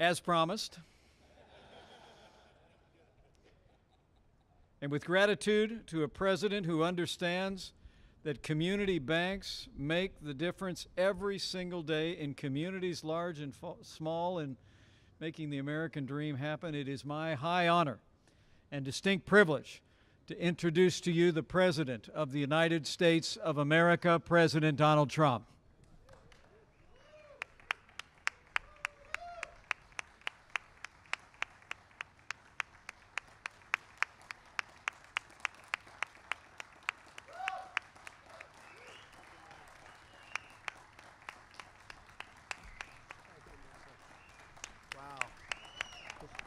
As promised, and with gratitude to a president who understands that community banks make the difference every single day in communities large and small in making the American dream happen, it is my high honor and distinct privilege to introduce to you the President of the United States of America, President Donald Trump.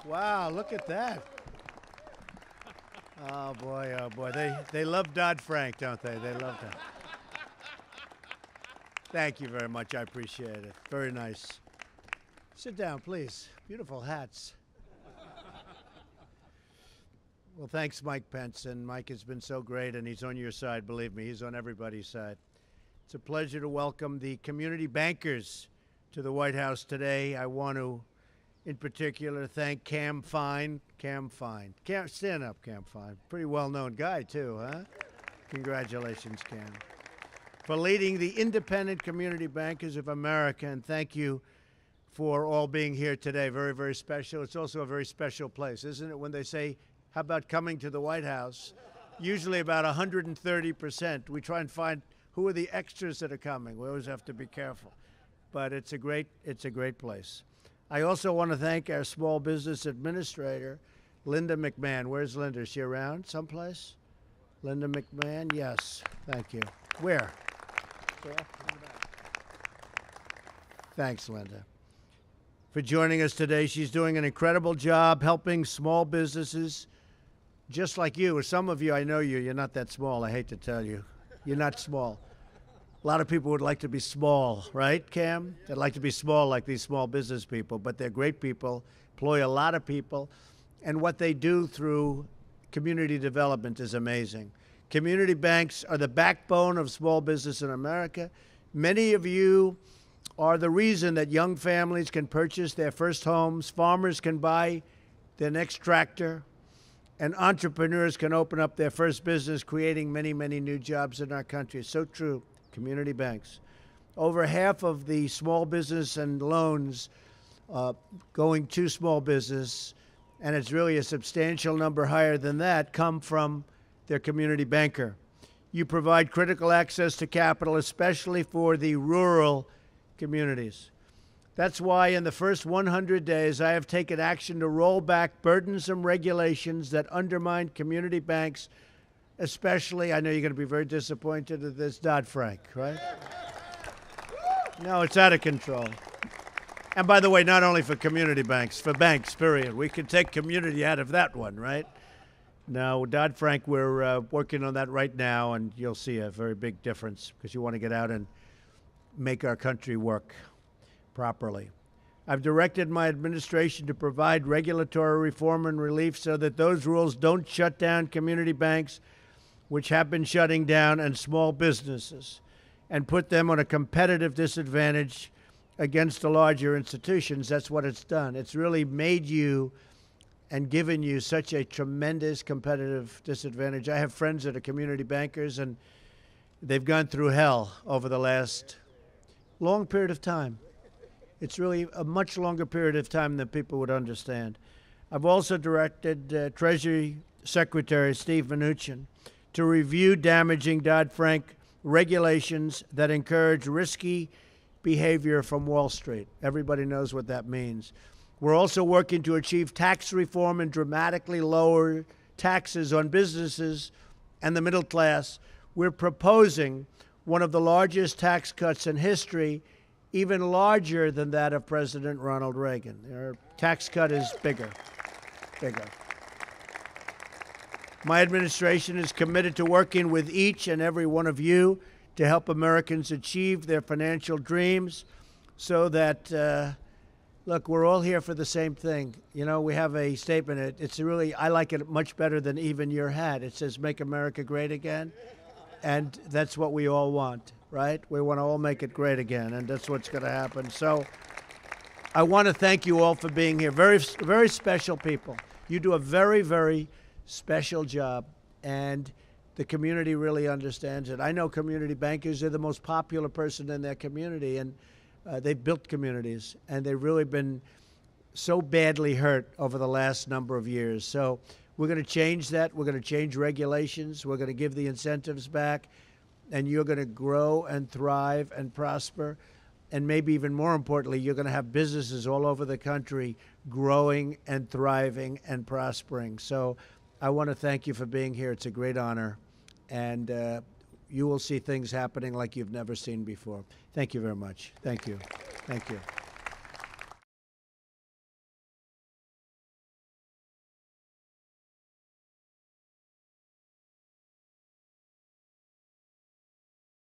Wow, look at that. Oh boy, oh boy. They love Dodd-Frank, don't they? They love that. Thank you very much. I appreciate it. Very nice. Sit down, please. Beautiful hats. Well, thanks, Mike Pence. And Mike has been so great, and he's on your side, believe me. He's on everybody's side. It's a pleasure to welcome the community bankers to the White House today. I want to, in particular, thank Cam Fine. Cam Fine. Stand up, Cam Fine. Pretty well-known guy, too, huh? Congratulations, Cam. For leading the Independent Community Bankers of America, and thank you for all being here today. Very, very special. It's also a very special place, isn't it, when they say, how about coming to the White House? Usually about 130%. We try and find who are the extras that are coming. We always have to be careful. But it's a great place. I also want to thank our small business administrator, Linda McMahon. Where's Linda? Is she around someplace? Linda McMahon, yes. Thank you. Where? Thanks, Linda, for joining us today. She's doing an incredible job helping small businesses just like you. Or some of you, I know you, you're not that small. I hate to tell you. You're not small. A lot of people would like to be small, right, Cam? They'd like to be small like these small business people, but they're great people, employ a lot of people, and what they do through community development is amazing. Community banks are the backbone of small business in America. Many of you are the reason that young families can purchase their first homes, farmers can buy their next tractor, and entrepreneurs can open up their first business, creating many, many new jobs in our country. It's so true. Community banks. Over half of the small business and loans going to small business, and it's really a substantial number higher than that, come from their community banker. You provide critical access to capital, especially for the rural communities. That's why in the first 100 days, I have taken action to roll back burdensome regulations that undermine community banks, especially, I know you're going to be very disappointed at this, Dodd-Frank, right? No, it's out of control. And by the way, not only for community banks, for banks, period. We could take community out of that one, right? Now, Dodd-Frank, we're working on that right now, and you'll see a very big difference because you want to get out and make our country work properly. I've directed my administration to provide regulatory reform and relief so that those rules don't shut down community banks, which have been shutting down, and small businesses, and put them on a competitive disadvantage against the larger institutions. That's what it's done. It's really made you and given you such a tremendous competitive disadvantage. I have friends that are community bankers, and they've gone through hell over the last long period of time. It's really a much longer period of time than people would understand. I've also directed Treasury Secretary Steve Mnuchin to review damaging Dodd-Frank regulations that encourage risky behavior from Wall Street. Everybody knows what that means. We're also working to achieve tax reform and dramatically lower taxes on businesses and the middle class. We're proposing one of the largest tax cuts in history, even larger than that of President Ronald Reagan. Our tax cut is bigger. My administration is committed to working with each and every one of you to help Americans achieve their financial dreams so that, look, we're all here for the same thing. You know, we have a statement. It's really, I like it much better than even your hat. It says, "Make America Great Again." And that's what we all want, right? We want to all make it great again, and that's what's going to happen. So I want to thank you all for being here. Very, very special people. You do a very, very special job, and the community really understands it. I know community bankers are the most popular person in their community, and they've built communities, and they've really been so badly hurt over the last number of years. So we're going to change that. We're going to change regulations. We're going to give the incentives back, and you're going to grow and thrive and prosper. And maybe even more importantly, you're going to have businesses all over the country growing and thriving and prospering. So I want to thank you for being here. It's a great honor. And you will see things happening like you've never seen before. Thank you very much. Thank you. Thank you.